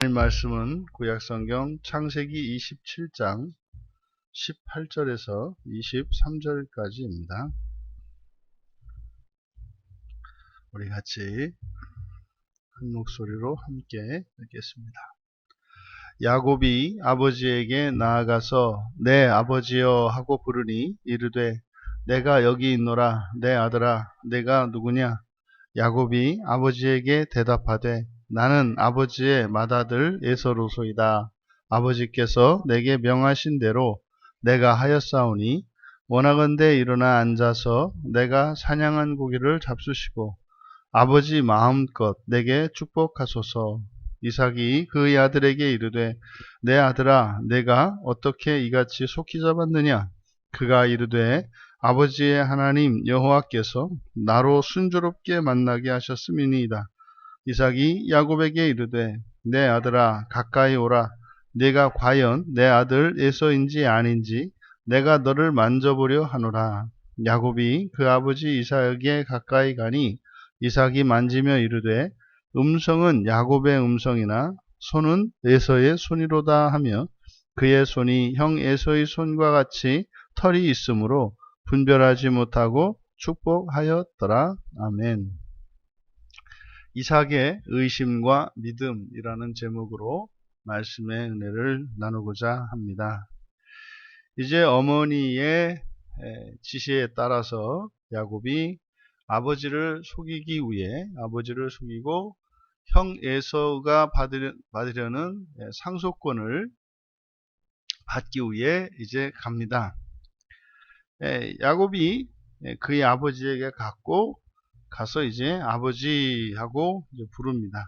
하나님 말씀은 구약성경 창세기 27장 18절에서 23절까지입니다. 우리 같이 큰 목소리로 함께 읽겠습니다. 야곱이 아버지에게 나아가서 내 아버지여 하고 부르니 이르되 내가 여기 있노라. 내 아들아 내가 누구냐? 야곱이 아버지에게 대답하되 나는 아버지의 맏아들 에서로소이다. 아버지께서 내게 명하신 대로 내가 하였사오니 원하건대 일어나 앉아서 내가 사냥한 고기를 잡수시고 아버지 마음껏 내게 축복하소서. 이삭이 그의 아들에게 이르되 내 아들아 내가 어떻게 이같이 속히 잡았느냐? 그가 이르되 아버지의 하나님 여호와께서 나로 순조롭게 만나게 하셨음이니이다. 이삭이 야곱에게 이르되 내 아들아 가까이 오라. 네가 과연 내 아들 에서인지 아닌지 내가 너를 만져보려 하노라. 야곱이 그 아버지 이삭에게 가까이 가니 이삭이 만지며 이르되 음성은 야곱의 음성이나 손은 에서의 손이로다 하며 그의 손이 형 에서의 손과 같이 털이 있으므로 분별하지 못하고 축복하였더라. 아멘. 이삭의 의심과 믿음이라는 제목으로 말씀의 은혜를 나누고자 합니다. 이제 어머니의 지시에 따라서 야곱이 아버지를 속이기 위해 아버지를 속이고 형 에서가 받으려는 상속권을 받기 위해 이제 갑니다. 야곱이 그의 아버지에게 가서 이제 아버지하고 이제 부릅니다.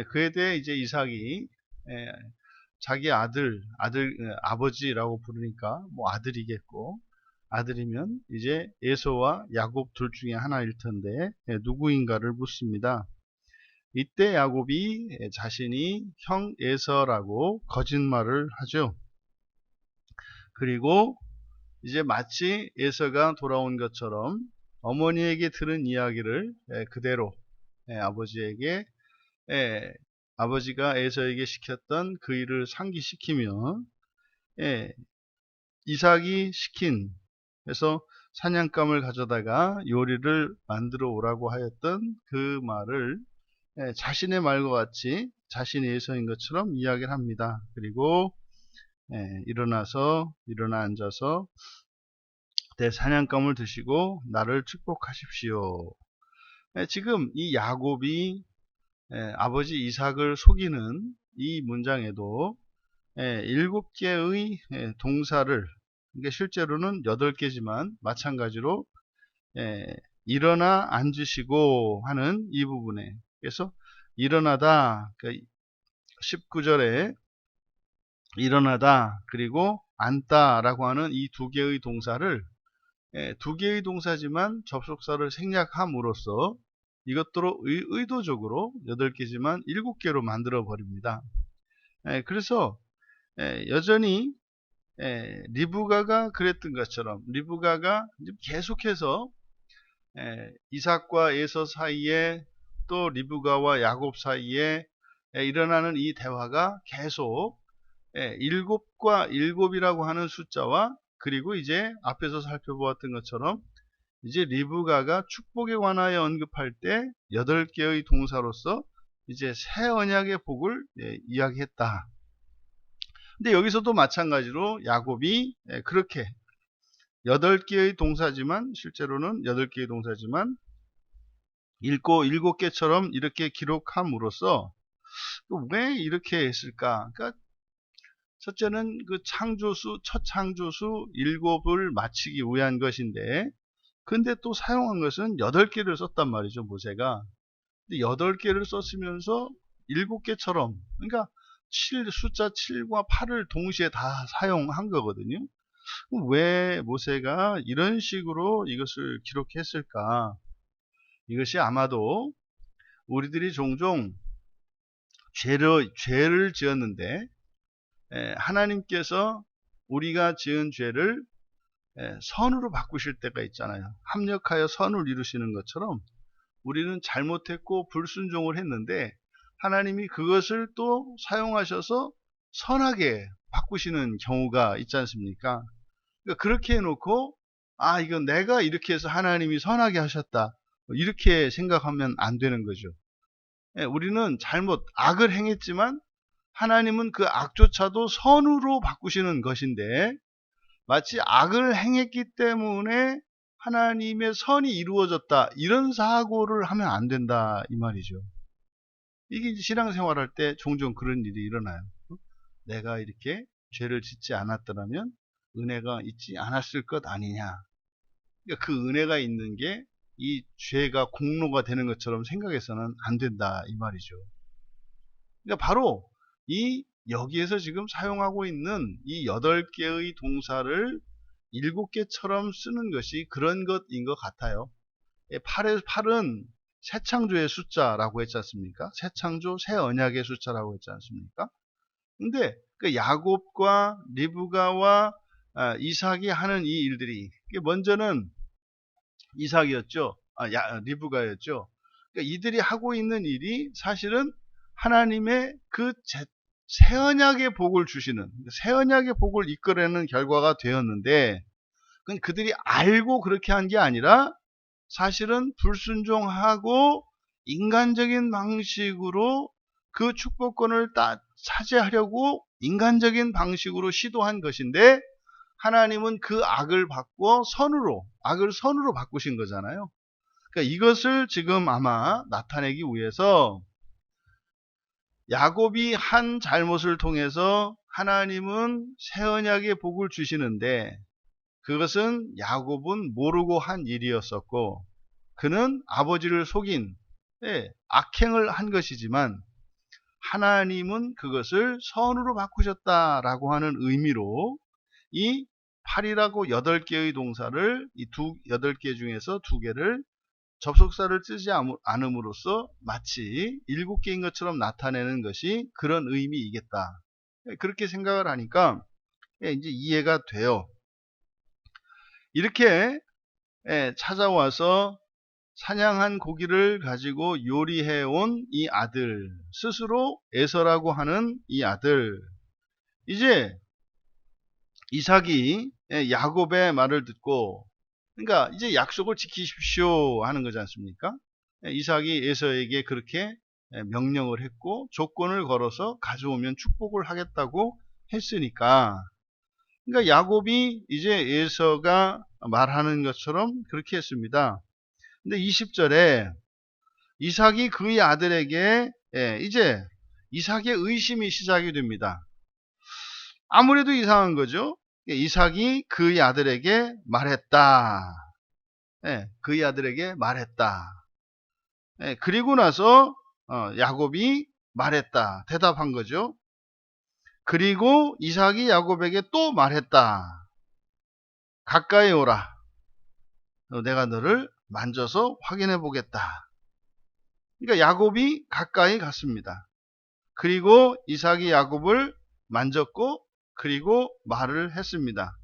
그에 대해 이제 이삭이 자기 아버지라고 부르니까 뭐 아들이겠고, 아들이면 이제 에서와 야곱 둘 중에 하나일 텐데 누구인가를 묻습니다. 이때 야곱이 자신이 형 에서라고 거짓말을 하죠. 그리고 이제 마치 에서가 돌아온 것처럼 어머니에게 들은 이야기를 그대로 아버지에게 아버지가 에서에게 시켰던 그 일을 상기시키며 이삭이 시킨 그래서 사냥감을 가져다가 요리를 만들어 오라고 하였던 그 말을 자신의 말과 같이 자신이 에서인 것처럼 이야기를 합니다. 그리고 일어나 앉아서 내 사냥감을 드시고 나를 축복하십시오. 지금 이 야곱이 아버지 이삭을 속이는 이 문장에도 7개의 동사를, 이게 실제로는 8개지만 마찬가지로 일어나 앉으시고 하는 이 부분에, 그래서 일어나다, 19절에 일어나다 그리고 앉다라고 하는 이 2개의 동사를 2개의 동사지만 접속사를 생략함으로써 이것도 의도적으로 8개지만 7개로 만들어 버립니다. 그래서 여전히 리브가가 그랬던 것처럼 리브가가 계속해서 이삭과 에서 사이에 또 리브가와 야곱 사이에 일어나는 이 대화가 계속 7과 7이라고 하는 숫자와 그리고 이제 앞에서 살펴보았던 것처럼 이제 리브가가 축복에 관하여 언급할 때 8개의 동사로서 이제 새 언약의 복을 이야기했다. 근데 여기서도 마찬가지로 야곱이 그렇게 8개의 동사지만 실제로는 8개의 동사지만 7개처럼 이렇게 기록함으로써 왜 이렇게 했을까? 그러니까 첫째는 그 첫 창조수 7을 마치기 위한 것인데, 근데 또 사용한 것은 8개를 썼단 말이죠, 모세가. 근데 8개를 썼으면서 7개처럼, 그러니까 숫자 7과 8을 동시에 다 사용한 거거든요. 왜 모세가 이런 식으로 이것을 기록했을까? 이것이 아마도 우리들이 종종 죄를 지었는데 하나님께서 우리가 지은 죄를 선으로 바꾸실 때가 있잖아요. 합력하여 선을 이루시는 것처럼 우리는 잘못했고 불순종을 했는데 하나님이 그것을 또 사용하셔서 선하게 바꾸시는 경우가 있지 않습니까? 그러니까 그렇게 해놓고 이건 내가 이렇게 해서 하나님이 선하게 하셨다, 이렇게 생각하면 안 되는 거죠. 우리는 악을 행했지만 하나님은 그 악조차도 선으로 바꾸시는 것인데, 마치 악을 행했기 때문에 하나님의 선이 이루어졌다, 이런 사고를 하면 안 된다, 이 말이죠. 이게 신앙생활할 때 종종 그런 일이 일어나요. 내가 이렇게 죄를 짓지 않았더라면 은혜가 있지 않았을 것 아니냐. 그러니까 그 은혜가 있는 게 이 죄가 공로가 되는 것처럼 생각해서는 안 된다, 이 말이죠. 그러니까 바로 여기에서 지금 사용하고 있는 이 8개의 동사를 7개처럼 쓰는 것이 그런 것인 것 같아요. 8은 새 창조의 숫자라고 했지 않습니까? 새 창조, 새 언약의 숫자라고 했지 않습니까? 근데 그 야곱과 리브가와 이삭이 하는 이 일들이, 먼저는 이삭이었죠. 리브가였죠. 그러니까 이들이 하고 있는 일이 사실은 하나님의 그 새 언약의 복을 주시는, 새 언약의 복을 이끌어내는 결과가 되었는데, 그들이 알고 그렇게 한 게 아니라 사실은 불순종하고 인간적인 방식으로 그 축복권을 차지하려고 인간적인 방식으로 시도한 것인데, 하나님은 그 악을 선으로 바꾸신 거잖아요. 그러니까 이것을 지금 아마 나타내기 위해서 야곱이 한 잘못을 통해서 하나님은 새 언약의 복을 주시는데, 그것은 야곱은 모르고 한 일이었었고, 그는 아버지를 속인 악행을 한 것이지만, 하나님은 그것을 선으로 바꾸셨다라고 하는 의미로 이 8이라고 8개의 동사를, 이 8개 중에서 2개를 접속사를 쓰지 않음으로써 마치 7개인 것처럼 나타내는 것이 그런 의미이겠다, 그렇게 생각을 하니까 이제 이해가 돼요. 이렇게 찾아와서 사냥한 고기를 가지고 요리해온 이 아들, 스스로 에서라고 하는 이 아들, 이제 이삭이 야곱의 말을 듣고, 그러니까 이제 약속을 지키십시오 하는 거지 않습니까? 이삭이 에서에게 그렇게 명령을 했고 조건을 걸어서 가져오면 축복을 하겠다고 했으니까, 그러니까 야곱이 이제 에서가 말하는 것처럼 그렇게 했습니다. 근데 20절에 이삭이 그의 아들에게, 이제 이삭의 의심이 시작이 됩니다. 아무래도 이상한 거죠. 이삭이 그의 아들에게 말했다. 그의 아들에게 말했다. 그리고 나서 야곱이 말했다, 대답한 거죠. 그리고 이삭이 야곱에게 또 말했다. 가까이 오라. 내가 너를 만져서 확인해 보겠다. 그러니까 야곱이 가까이 갔습니다. 그리고 이삭이 야곱을 만졌고 그리고 말을 했습니다.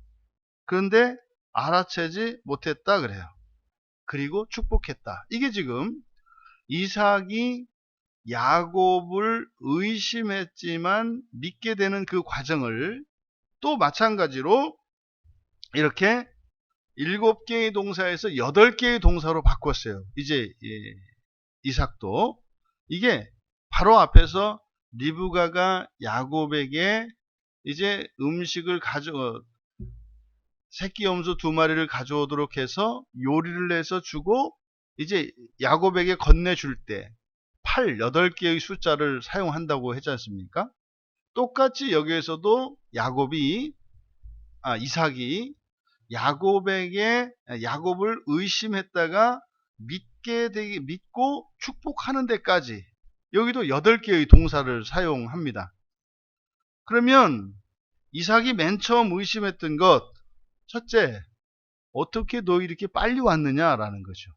그런데 알아채지 못했다 그래요. 그리고 축복했다. 이게 지금 이삭이 야곱을 의심했지만 믿게 되는 그 과정을 또 마찬가지로 이렇게 7개의 동사에서 8개의 동사로 바꿨어요. 이제 이삭도. 이게 바로 앞에서 리브가가 야곱에게 이제 음식을 새끼 염소 2마리를 가져오도록 해서 요리를 해서 주고, 이제 야곱에게 건네줄 때 8개의 숫자를 사용한다고 했지 않습니까? 똑같이 여기에서도 이삭이 야곱을 의심했다가 믿고 축복하는 데까지 여기도 8개의 동사를 사용합니다. 그러면 이삭이 맨 처음 의심했던 것, 첫째, 어떻게 너 이렇게 빨리 왔느냐라는 거죠.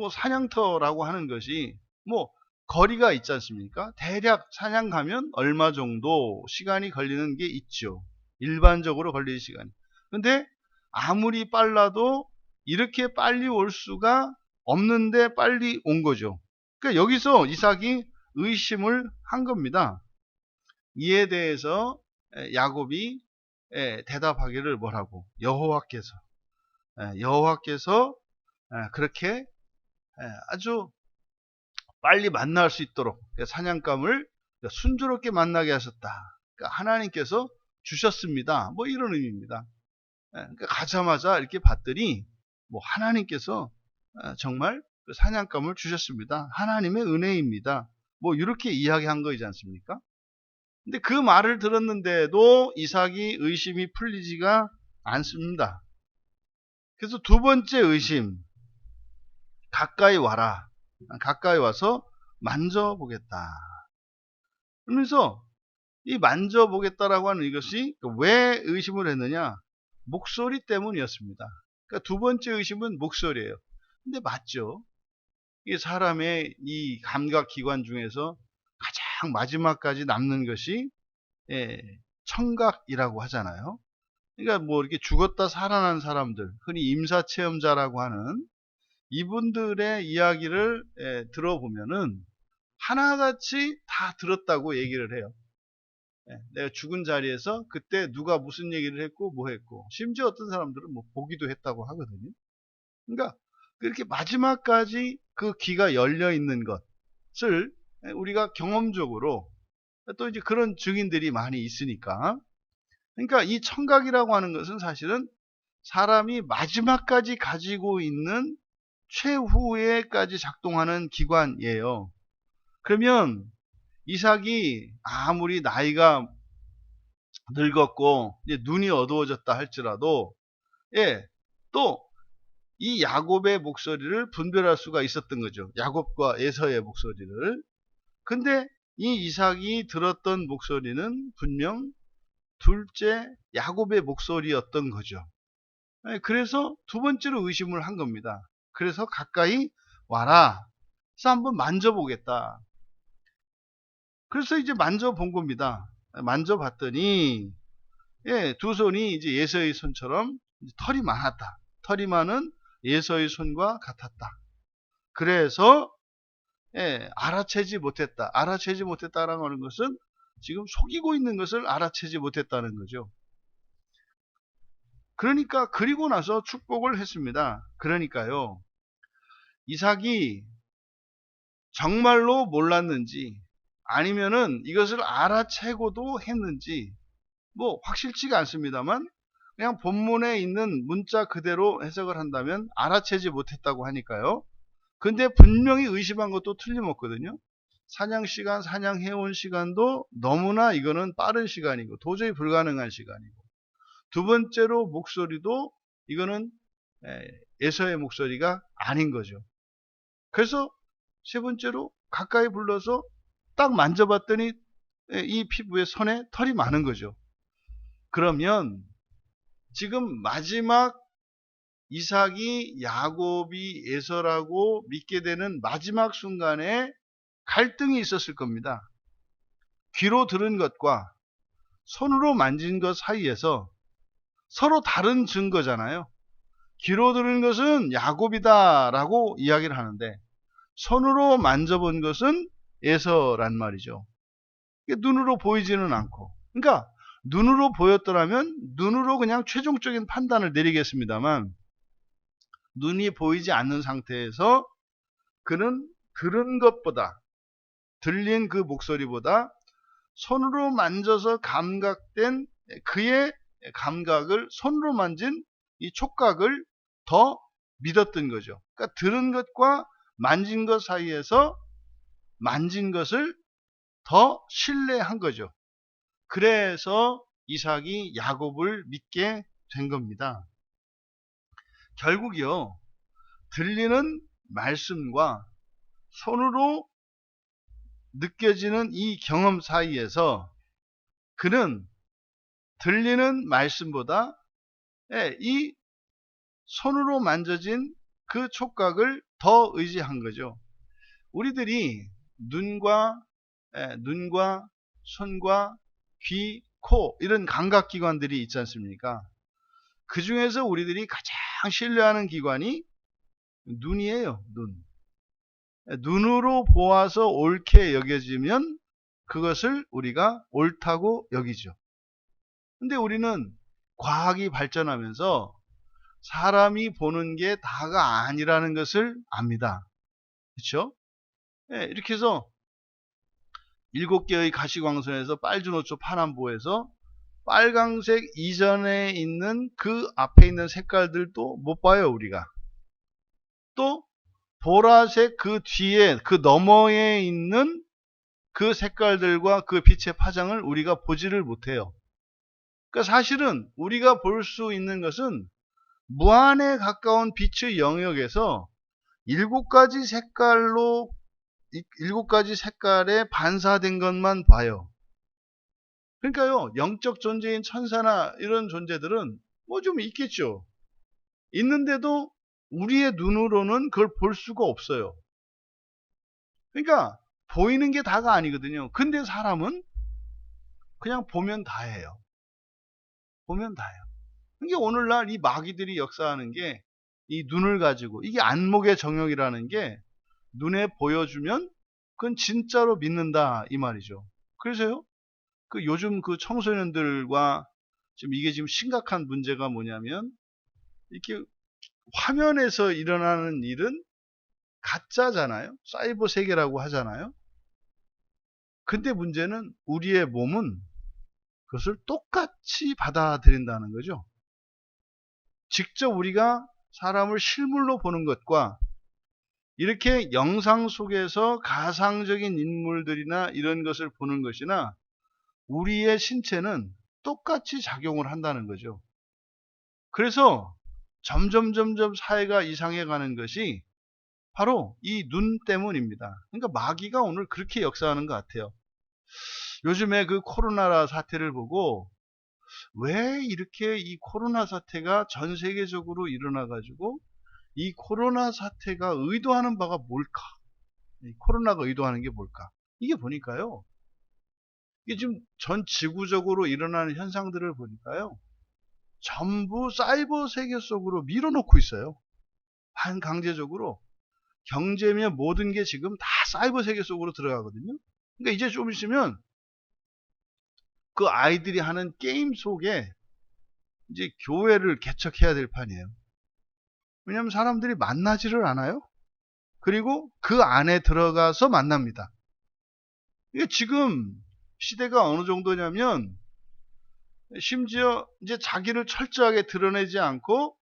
사냥터라고 하는 것이 거리가 있지 않습니까? 대략 사냥 가면 얼마 정도 시간이 걸리는 게 있죠. 일반적으로 걸리는 시간이. 근데 아무리 빨라도 이렇게 빨리 올 수가 없는데 빨리 온 거죠. 그러니까 여기서 이삭이 의심을 한 겁니다. 이에 대해서 야곱이 대답하기를 뭐라고? 여호와께서 그렇게 아주 빨리 만날 수 있도록 사냥감을 순조롭게 만나게 하셨다. 그러니까 하나님께서 주셨습니다. 뭐 이런 의미입니다. 그러니까 가자마자 이렇게 봤더니 뭐 하나님께서 정말 그 사냥감을 주셨습니다. 하나님의 은혜입니다. 뭐 이렇게 이야기한 거이지 않습니까? 근데 그 말을 들었는데도 이삭이 의심이 풀리지가 않습니다. 그래서 두 번째 의심, 가까이 와라. 가까이 와서 만져보겠다. 그러면서 이 만져보겠다라고 하는 이것이 왜 의심을 했느냐? 목소리 때문이었습니다. 그러니까 두 번째 의심은 목소리예요. 근데 맞죠? 이 사람의 이 감각기관 중에서 가장 마지막까지 남는 것이 청각이라고 하잖아요. 그러니까 뭐 이렇게 죽었다 살아난 사람들, 흔히 임사체험자라고 하는 이분들의 이야기를 들어보면은 하나같이 다 들었다고 얘기를 해요. 내가 죽은 자리에서 그때 누가 무슨 얘기를 했고 뭐 했고, 심지어 어떤 사람들은 뭐 보기도 했다고 하거든요. 그러니까 그렇게 마지막까지 그 귀가 열려 있는 것을 우리가 경험적으로 또 이제 그런 증인들이 많이 있으니까, 그러니까 이 청각이라고 하는 것은 사실은 사람이 마지막까지 가지고 있는 최후에까지 작동하는 기관이에요. 그러면 이삭이 아무리 나이가 늙었고 이제 눈이 어두워졌다 할지라도 또 이 야곱의 목소리를 분별할 수가 있었던 거죠. 야곱과 에서의 목소리를. 근데 이 이삭이 들었던 목소리는 분명 둘째 야곱의 목소리였던 거죠. 그래서 두 번째로 의심을 한 겁니다. 그래서 가까이 와라. 그래서 한번 만져보겠다. 그래서 이제 만져본 겁니다. 만져봤더니 두 손이 이제 예서의 손처럼 털이 많았다. 털이 많은 예서의 손과 같았다. 그래서 알아채지 못했다. 알아채지 못했다라고 하는 것은 지금 속이고 있는 것을 알아채지 못했다는 거죠. 그러니까 그리고 나서 축복을 했습니다. 그러니까요, 이삭이 정말로 몰랐는지 아니면은 이것을 알아채고도 했는지 뭐 확실치가 않습니다만, 그냥 본문에 있는 문자 그대로 해석을 한다면 알아채지 못했다고 하니까요. 근데 분명히 의심한 것도 틀림없거든요. 사냥 시간, 사냥해온 시간도 너무나 이거는 빠른 시간이고 도저히 불가능한 시간이고, 두 번째로 목소리도 이거는 에서의 목소리가 아닌 거죠. 그래서 세 번째로 가까이 불러서 딱 만져봤더니 이 피부에 손에 털이 많은 거죠. 그러면 지금 마지막 이삭이 야곱이 에서라고 믿게 되는 마지막 순간에 갈등이 있었을 겁니다. 귀로 들은 것과 손으로 만진 것 사이에서 서로 다른 증거잖아요. 귀로 들은 것은 야곱이다라고 이야기를 하는데 손으로 만져본 것은 에서란 말이죠. 눈으로 보이지는 않고, 그러니까 눈으로 보였더라면 눈으로 그냥 최종적인 판단을 내리겠습니다만, 눈이 보이지 않는 상태에서 그는 들은 것보다, 들린 그 목소리보다 손으로 만져서 감각된 그의 감각을, 손으로 만진 이 촉각을 더 믿었던 거죠. 그러니까 들은 것과 만진 것 사이에서 만진 것을 더 신뢰한 거죠. 그래서 이삭이 야곱을 믿게 된 겁니다. 결국요, 들리는 말씀과 손으로 느껴지는 이 경험 사이에서 그는 들리는 말씀보다 이 손으로 만져진 그 촉각을 더 의지한 거죠. 우리들이 눈과 손과 귀, 코 이런 감각기관들이 있지 않습니까? 그 중에서 우리들이 가장 신뢰하는 기관이 눈이에요. 눈. 눈으로 보아서 옳게 여겨지면 그것을 우리가 옳다고 여기죠. 근데 우리는 과학이 발전하면서 사람이 보는 게 다가 아니라는 것을 압니다. 그렇죠? 네, 이렇게 해서 7개의 가시광선에서 빨주노초 파남보에서 빨강색 이전에 있는 그 앞에 있는 색깔들도 못 봐요, 우리가. 또 보라색 그 뒤에 그 너머에 있는 그 색깔들과 그 빛의 파장을 우리가 보지를 못해요. 그러니까 사실은 우리가 볼 수 있는 것은 무한에 가까운 빛의 영역에서 7가지 색깔로 7가지 색깔에 반사된 것만 봐요. 그러니까요, 영적 존재인 천사나 이런 존재들은 뭐 좀 있겠죠. 있는데도 우리의 눈으로는 그걸 볼 수가 없어요. 그러니까 보이는 게 다가 아니거든요. 근데 사람은 그냥 보면 다예요. 보면 다예요. 그러니까 오늘날 이 마귀들이 역사하는 게 이 눈을 가지고, 이게 안목의 정욕이라는 게 눈에 보여주면 그건 진짜로 믿는다 이 말이죠. 그래서요, 그 요즘 그 청소년들과 지금 이게 지금 심각한 문제가 뭐냐면, 이렇게 화면에서 일어나는 일은 가짜잖아요. 사이버 세계라고 하잖아요. 근데 문제는 우리의 몸은 그것을 똑같이 받아들인다는 거죠. 직접 우리가 사람을 실물로 보는 것과 이렇게 영상 속에서 가상적인 인물들이나 이런 것을 보는 것이나 우리의 신체는 똑같이 작용을 한다는 거죠. 그래서 점점 사회가 이상해 가는 것이 바로 이 눈 때문입니다. 그러니까 마귀가 오늘 그렇게 역사하는 것 같아요. 요즘에 그 코로나 사태를 보고 왜 이렇게 이 코로나 사태가 전 세계적으로 일어나 가지고 이 코로나 사태가 의도하는 바가 뭘까? 이 코로나가 의도하는 게 뭘까? 이게 보니까요, 이게 지금 전 지구적으로 일어나는 현상들을 보니까요, 전부 사이버 세계 속으로 밀어놓고 있어요. 반강제적으로. 경제며 모든 게 지금 다 사이버 세계 속으로 들어가거든요. 그러니까 이제 좀 있으면 그 아이들이 하는 게임 속에 이제 교회를 개척해야 될 판이에요. 왜냐하면 사람들이 만나지를 않아요. 그리고 그 안에 들어가서 만납니다. 이게 지금 시대가 어느 정도냐면 심지어 이제 자기를 철저하게 드러내지 않고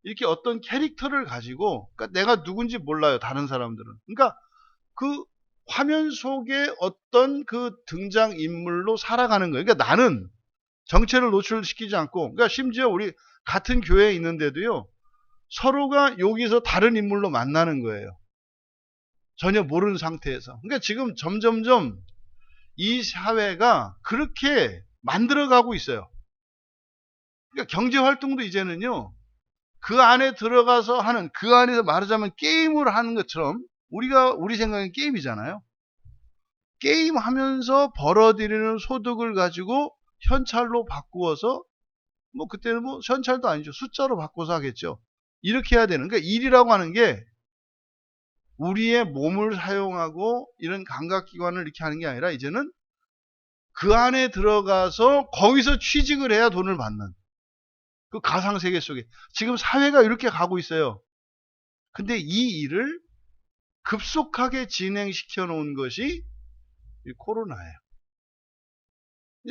이렇게 어떤 캐릭터를 가지고, 그러니까 내가 누군지 몰라요, 다른 사람들은. 그러니까 그 화면 속에 어떤 그 등장인물로 살아가는 거예요. 그러니까 나는 정체를 노출시키지 않고, 그러니까 심지어 우리 같은 교회에 있는데도요, 서로가 여기서 다른 인물로 만나는 거예요. 전혀 모르는 상태에서. 그러니까 지금 점점점 이 사회가 그렇게 만들어가고 있어요. 그러니까 경제활동도 이제는요, 그 안에 들어가서 하는, 그 안에서 말하자면 게임을 하는 것처럼, 우리 생각엔 게임이잖아요. 게임하면서 벌어들이는 소득을 가지고 현찰로 바꾸어서, 뭐 그때는 뭐 현찰도 아니죠. 숫자로 바꿔서 하겠죠. 이렇게 해야 되는, 그러니까 일이라고 하는 게 우리의 몸을 사용하고 이런 감각기관을 이렇게 하는 게 아니라 이제는 그 안에 들어가서 거기서 취직을 해야 돈을 받는 그 가상세계 속에 지금 사회가 이렇게 가고 있어요. 근데 이 일을 급속하게 진행시켜 놓은 것이 이 코로나예요.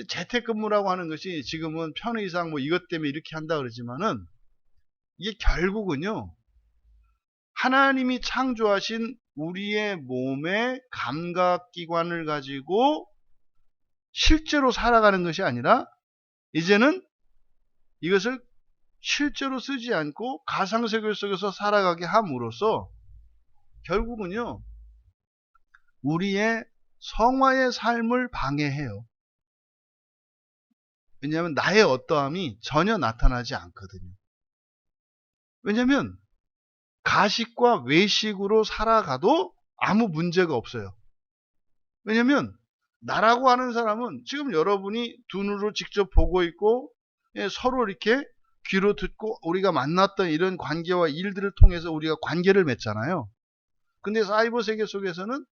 재택근무라고 하는 것이 지금은 편의상 뭐 이것 때문에 이렇게 한다 그러지만은 이게 결국은요, 하나님이 창조하신 우리의 몸의 감각기관을 가지고 실제로 살아가는 것이 아니라 이제는 이것을 실제로 쓰지 않고 가상세계 속에서 살아가게 함으로써 결국은요, 우리의 성화의 삶을 방해해요. 왜냐하면 나의 어떠함이 전혀 나타나지 않거든요. 왜냐하면 가식과 외식으로 살아가도 아무 문제가 없어요. 왜냐하면 나라고 하는 사람은 지금 여러분이 눈으로 직접 보고 있고 서로 이렇게 귀로 듣고 우리가 만났던 이런 관계와 일들을 통해서 우리가 관계를 맺잖아요. 근데 사이버 세계 속에서는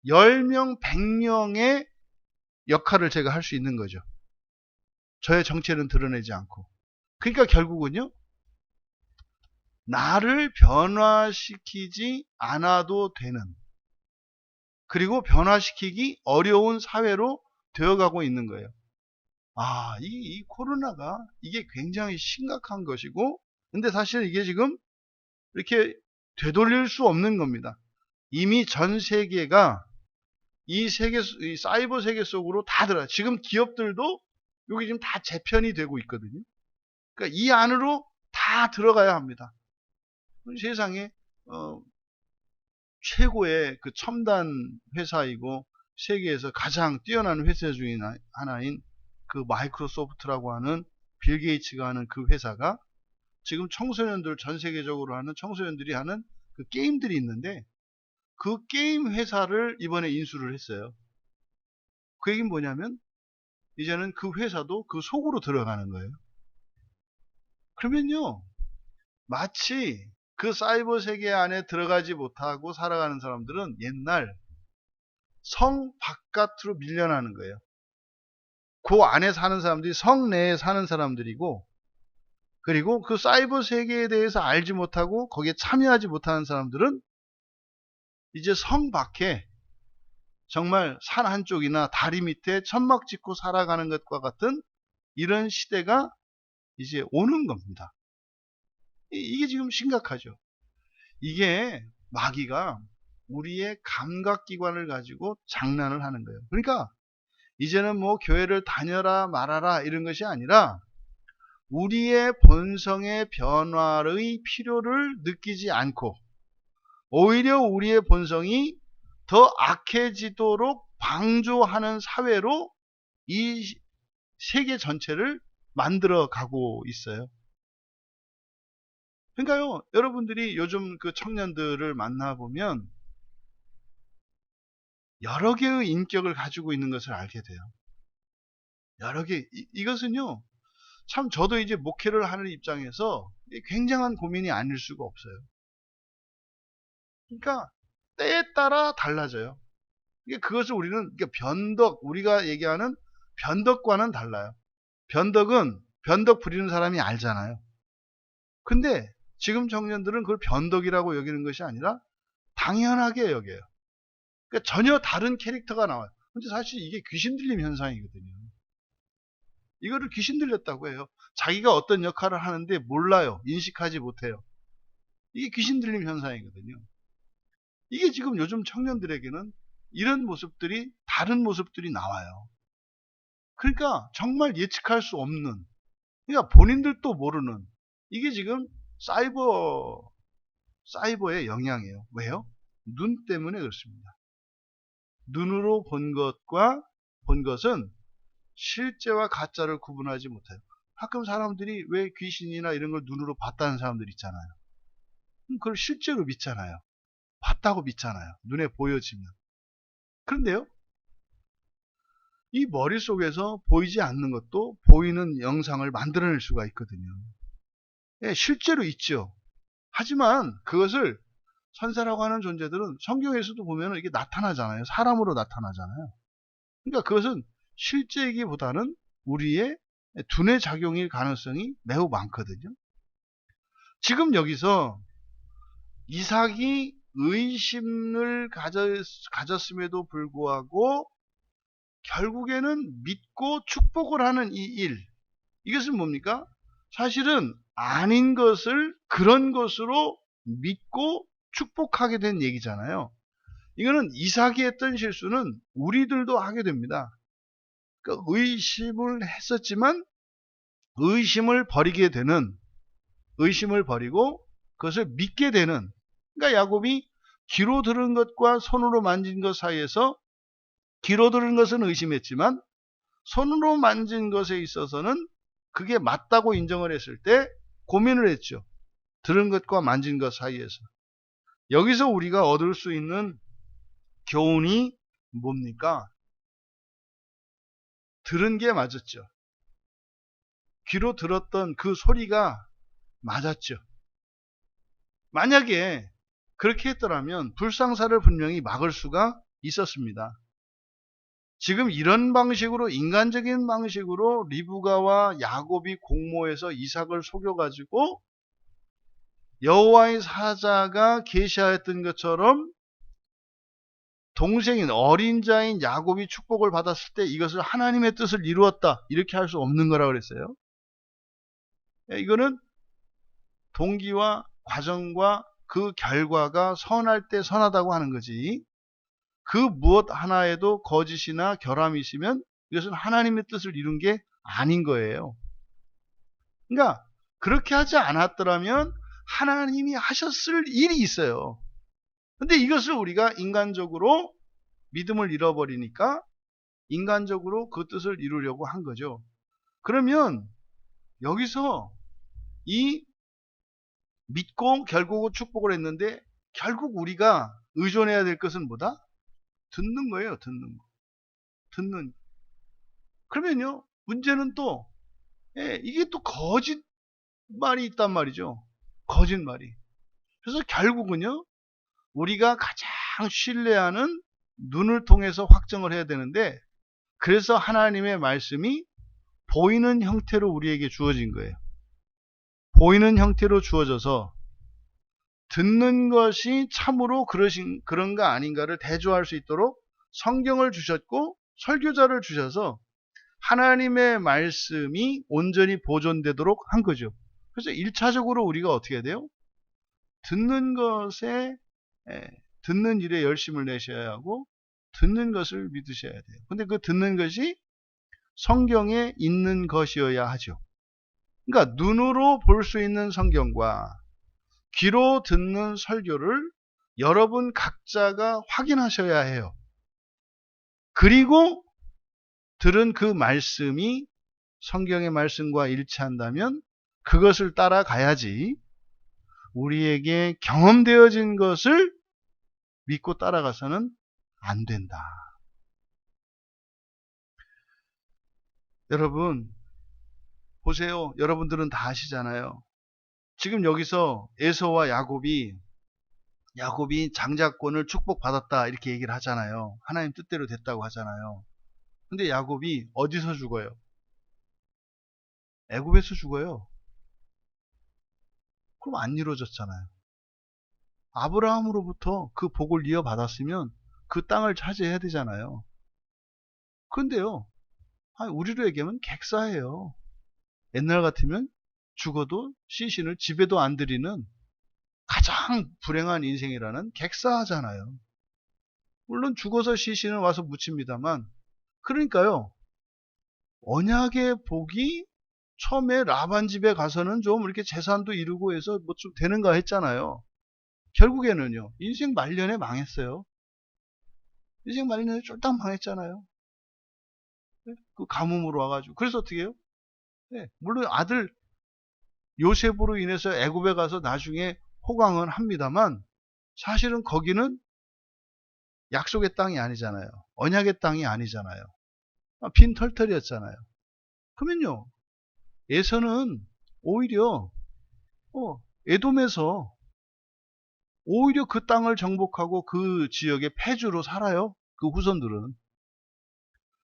10명, 100명의 역할을 제가 할 수 있는 거죠. 저의 정체는 드러내지 않고. 그러니까 결국은요, 나를 변화시키지 않아도 되는, 그리고 변화시키기 어려운 사회로 되어가고 있는 거예요. 이 코로나가 이게 굉장히 심각한 것이고, 근데 사실 이게 지금 이렇게 되돌릴 수 없는 겁니다. 이미 전 세계가 이 사이버 세계 속으로 다 들어가. 지금 기업들도 여기 지금 다 재편이 되고 있거든요. 그러니까 이 안으로 다 들어가야 합니다. 세상에 최고의 그 첨단 회사이고 세계에서 가장 뛰어난 회사 중에 하나인 그 마이크로소프트라고 하는 빌 게이츠가 하는 그 회사가 지금 청소년들, 전 세계적으로 하는 청소년들이 하는 그 게임들이 있는데, 그 게임 회사를 이번에 인수를 했어요. 그 얘기는 뭐냐면 이제는 그 회사도 그 속으로 들어가는 거예요. 그러면요, 마치 그 사이버 세계 안에 들어가지 못하고 살아가는 사람들은 옛날 성 바깥으로 밀려나는 거예요. 그 안에 사는 사람들이 성 내에 사는 사람들이고, 그리고 그 사이버 세계에 대해서 알지 못하고 거기에 참여하지 못하는 사람들은 이제 성 밖에 정말 산 한쪽이나 다리 밑에 천막 짓고 살아가는 것과 같은 이런 시대가 이제 오는 겁니다. 이게 지금 심각하죠. 이게 마귀가 우리의 감각기관을 가지고 장난을 하는 거예요. 그러니까 이제는 뭐 교회를 다녀라 말아라 이런 것이 아니라 우리의 본성의 변화의 필요를 느끼지 않고 오히려 우리의 본성이 더 악해지도록 방조하는 사회로 이 세계 전체를 만들어 가고 있어요. 그러니까요, 여러분들이 요즘 그 청년들을 만나보면 여러 개의 인격을 가지고 있는 것을 알게 돼요. 여러 개, 이것은요, 참 저도 이제 목회를 하는 입장에서 굉장한 고민이 아닐 수가 없어요. 그러니까 때에 따라 달라져요. 그것을 우리는 변덕, 우리가 얘기하는 변덕과는 달라요. 변덕은 변덕 부리는 사람이 알잖아요. 근데 지금 청년들은 그걸 변덕이라고 여기는 것이 아니라 당연하게 여겨요. 그러니까 전혀 다른 캐릭터가 나와요. 근데 사실 이게 귀신 들림 현상이거든요. 이거를 귀신 들렸다고 해요. 자기가 어떤 역할을 하는데 몰라요. 인식하지 못해요. 이게 귀신 들림 현상이거든요. 이게 지금 요즘 청년들에게는 이런 모습들이, 다른 모습들이 나와요. 그러니까 정말 예측할 수 없는, 그러니까 본인들도 모르는, 이게 지금 사이버의 영향이에요. 왜요? 눈 때문에 그렇습니다. 눈으로 본 것은 실제와 가짜를 구분하지 못해요. 가끔 사람들이 왜 귀신이나 이런 걸 눈으로 봤다는 사람들 있잖아요. 그걸 실제로 믿잖아요. 봤다고 믿잖아요. 눈에 보여지면. 그런데요, 이 머릿속에서 보이지 않는 것도 보이는 영상을 만들어낼 수가 있거든요. 예, 실제로 있죠. 하지만 그것을 선사라고 하는 존재들은 성경에서도 보면 이게 나타나잖아요. 사람으로 나타나잖아요. 그러니까 그것은 실제이기보다는 우리의 두뇌 작용일 가능성이 매우 많거든요. 지금 여기서 이삭이 의심을 가졌음에도 불구하고 결국에는 믿고 축복을 하는 이 일, 이것은 뭡니까? 사실은 아닌 것을 그런 것으로 믿고 축복하게 된 얘기잖아요. 이거는 이삭이 했던 실수는 우리들도 하게 됩니다. 그러니까 의심을 했었지만 의심을 버리고 그것을 믿게 되는, 그러니까 야곱이 귀로 들은 것과 손으로 만진 것 사이에서 귀로 들은 것은 의심했지만 손으로 만진 것에 있어서는 그게 맞다고 인정을 했을 때 고민을 했죠. 들은 것과 만진 것 사이에서. 여기서 우리가 얻을 수 있는 교훈이 뭡니까? 들은 게 맞았죠. 귀로 들었던 그 소리가 맞았죠. 만약에 그렇게 했더라면 불상사를 분명히 막을 수가 있었습니다. 지금 이런 방식으로, 인간적인 방식으로 리브가와 야곱이 공모해서 이삭을 속여가지고 여호와의 사자가 계시하였던 것처럼 동생인 어린 자인 야곱이 축복을 받았을 때 이것을 하나님의 뜻을 이루었다, 이렇게 할 수 없는 거라고 그랬어요. 이거는 동기와 과정과 그 결과가 선할 때 선하다고 하는 거지, 그 무엇 하나에도 거짓이나 결함이 있으면 이것은 하나님의 뜻을 이룬 게 아닌 거예요. 그러니까 그렇게 하지 않았더라면 하나님이 하셨을 일이 있어요. 근데 이것을 우리가 인간적으로 믿음을 잃어버리니까 인간적으로 그 뜻을 이루려고 한 거죠. 그러면 여기서 이 믿고 결국 축복을 했는데, 결국 우리가 의존해야 될 것은 뭐다? 듣는 거예요. 듣는 거. 듣는. 그러면요, 문제는 또 이게 또 거짓말이 있단 말이죠. 거짓말이. 그래서 결국은요, 우리가 가장 신뢰하는 눈을 통해서 확정을 해야 되는데, 그래서 하나님의 말씀이 보이는 형태로 우리에게 주어진 거예요. 보이는 형태로 주어져서 듣는 것이 참으로 그런가 아닌가를 대조할 수 있도록 성경을 주셨고 설교자를 주셔서 하나님의 말씀이 온전히 보존되도록 한 거죠. 그래서 1차적으로 우리가 어떻게 해야 돼요? 듣는 것에, 듣는 일에 열심을 내셔야 하고 듣는 것을 믿으셔야 돼요. 근데 그 듣는 것이 성경에 있는 것이어야 하죠. 그러니까 눈으로 볼 수 있는 성경과 귀로 듣는 설교를 여러분 각자가 확인하셔야 해요. 그리고 들은 그 말씀이 성경의 말씀과 일치한다면 그것을 따라가야지, 우리에게 경험되어진 것을 믿고 따라가서는 안 된다. 여러분 보세요. 여러분들은 다 아시잖아요. 지금 여기서 에서와 야곱이 장자권을 축복받았다 이렇게 얘기를 하잖아요. 하나님 뜻대로 됐다고 하잖아요. 근데 야곱이 어디서 죽어요? 애굽에서 죽어요. 그럼 안 이루어졌잖아요. 아브라함으로부터 그 복을 이어받았으면 그 땅을 차지해야 되잖아요. 근데요, 우리로 얘기하면 객사예요. 옛날 같으면 죽어도 시신을 집에도 안 들이는 가장 불행한 인생이라는 객사하잖아요. 물론 죽어서 시신을 와서 묻힙니다만, 그러니까요, 언약의 복이 처음에 라반 집에 가서는 좀 이렇게 재산도 이루고 해서 뭐 좀 되는가 했잖아요. 결국에는요, 인생 말년에 망했어요. 인생 말년에 쫄딱 망했잖아요. 그 가뭄으로 와가지고. 그래서 어떻게 해요? 물론 아들 요셉으로 인해서 애굽에 가서 나중에 호강은 합니다만, 사실은 거기는 약속의 땅이 아니잖아요. 언약의 땅이 아니잖아요. 빈 털털이었잖아요. 그러면요, 에서는 오히려 에돔에서 오히려 그 땅을 정복하고 그 지역의 패주로 살아요. 그 후손들은.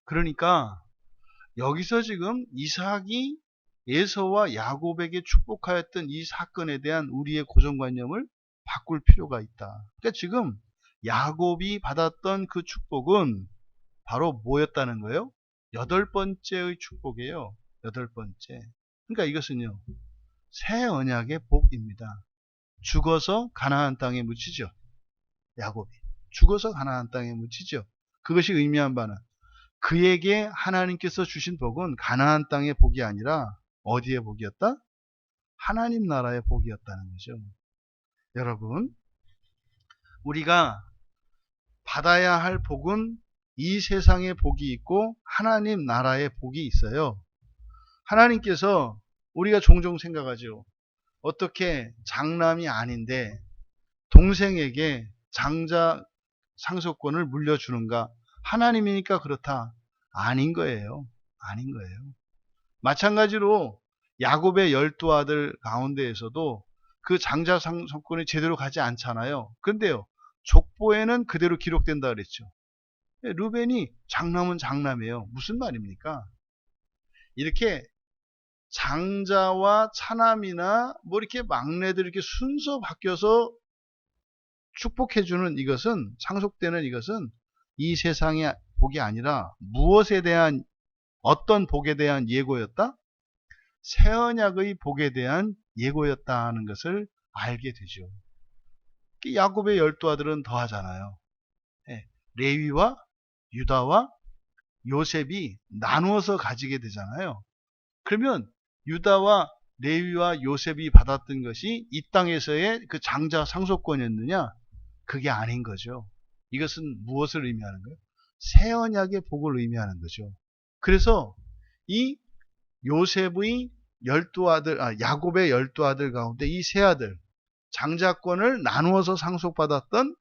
그러니까 여기서 지금 이삭이 에서와 야곱에게 축복하였던 이 사건에 대한 우리의 고정관념을 바꿀 필요가 있다. 그러니까 지금 야곱이 받았던 그 축복은 바로 뭐였다는 거예요? 8번째의 축복이에요. 8번째. 그러니까 이것은요, 새 언약의 복입니다. 죽어서 가나안 땅에 묻히죠. 야곱이 죽어서 가나안 땅에 묻히죠. 그것이 의미한 바는 그에게 하나님께서 주신 복은 가나안 땅의 복이 아니라 어디의 복이었다? 하나님 나라의 복이었다는 거죠. 여러분, 우리가 받아야 할 복은 이 세상의 복이 있고 하나님 나라의 복이 있어요. 하나님께서, 우리가 종종 생각하죠. 어떻게 장남이 아닌데 동생에게 장자 상속권을 물려주는가? 하나님이니까 그렇다. 아닌 거예요. 아닌 거예요. 마찬가지로 야곱의 12아들 가운데에서도 그 장자 상속권이 제대로 가지 않잖아요. 근데요, 족보에는 그대로 기록된다 그랬죠. 르벤이 장남은 장남이에요. 무슨 말입니까? 이렇게 장자와 차남이나 뭐 이렇게 막내들 이렇게 순서 바뀌어서 축복해주는 이것은, 상속되는 이것은 이 세상의 복이 아니라 무엇에 대한, 어떤 복에 대한 예고였다? 새 언약의 복에 대한 예고였다 하는 것을 알게 되죠. 야곱의 12아들은 더 하잖아요. 레위와 유다와 요셉이 나누어서 가지게 되잖아요. 그러면 유다와 레위와 요셉이 받았던 것이 이 땅에서의 그 장자 상속권이었느냐? 그게 아닌 거죠. 이것은 무엇을 의미하는 거예요? 새 언약의 복을 의미하는 거죠. 그래서 이 요셉의 12아들, 야곱의 12아들 가운데 이 세 아들, 장자권을 나누어서 상속받았던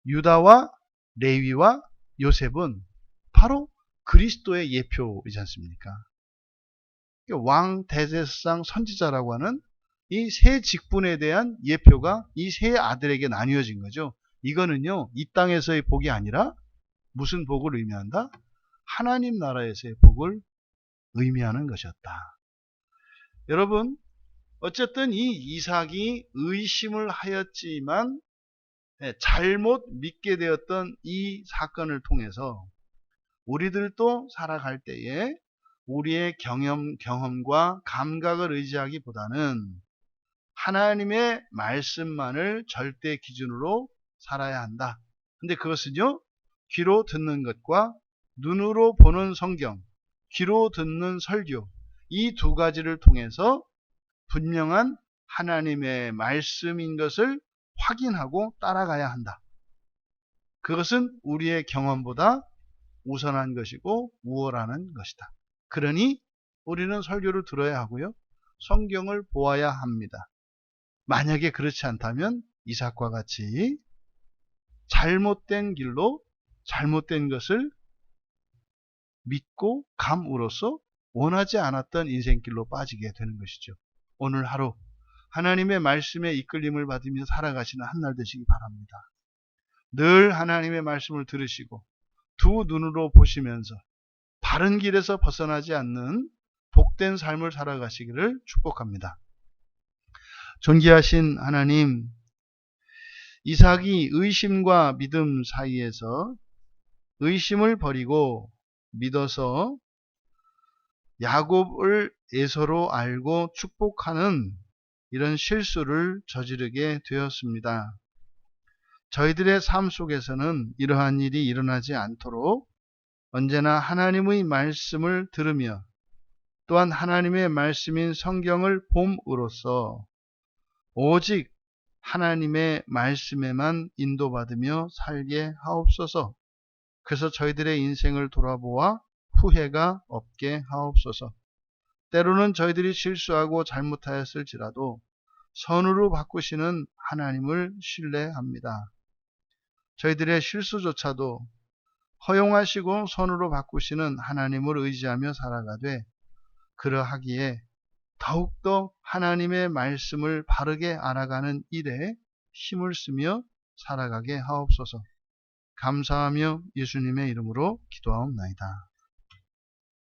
유다와 레위와 요셉은 바로 그리스도의 예표이지 않습니까? 왕 대제사장 선지자라고 하는 이 세 직분에 대한 예표가 이 세 아들에게 나뉘어진 거죠. 이거는요, 이 땅에서의 복이 아니라 무슨 복을 의미한다? 하나님 나라에서의 복을 의미하는 것이었다. 여러분, 어쨌든 이 이삭이 의심을 하였지만 잘못 믿게 되었던 이 사건을 통해서 우리들도 살아갈 때에 우리의 경험과 감각을 의지하기보다는 하나님의 말씀만을 절대 기준으로 살아야 한다. 근데 그것은요, 귀로 듣는 것과 눈으로 보는 성경, 귀로 듣는 설교, 이 두 가지를 통해서 분명한 하나님의 말씀인 것을 확인하고 따라가야 한다. 그것은 우리의 경험보다 우선한 것이고 우월하는 것이다. 그러니 우리는 설교를 들어야 하고요, 성경을 보아야 합니다. 만약에 그렇지 않다면 이삭과 같이 잘못된 길로 잘못된 것을 믿고 감으로써 원하지 않았던 인생길로 빠지게 되는 것이죠. 오늘 하루 하나님의 말씀에 이끌림을 받으며 살아가시는 한 날 되시기 바랍니다. 늘 하나님의 말씀을 들으시고 두 눈으로 보시면서 바른 길에서 벗어나지 않는 복된 삶을 살아가시기를 축복합니다. 존귀하신 하나님, 이삭이 의심과 믿음 사이에서 의심을 버리고 믿어서 야곱을 에서로 알고 축복하는 이런 실수를 저지르게 되었습니다. 저희들의 삶 속에서는 이러한 일이 일어나지 않도록 언제나 하나님의 말씀을 들으며 또한 하나님의 말씀인 성경을 봄으로써 오직 하나님의 말씀에만 인도받으며 살게 하옵소서. 그래서 저희들의 인생을 돌아보아 후회가 없게 하옵소서. 때로는 저희들이 실수하고 잘못하였을지라도 선으로 바꾸시는 하나님을 신뢰합니다. 저희들의 실수조차도 허용하시고 선으로 바꾸시는 하나님을 의지하며 살아가되, 그러하기에 더욱더 하나님의 말씀을 바르게 알아가는 일에 힘을 쓰며 살아가게 하옵소서. 감사하며 예수님의 이름으로 기도하옵나이다.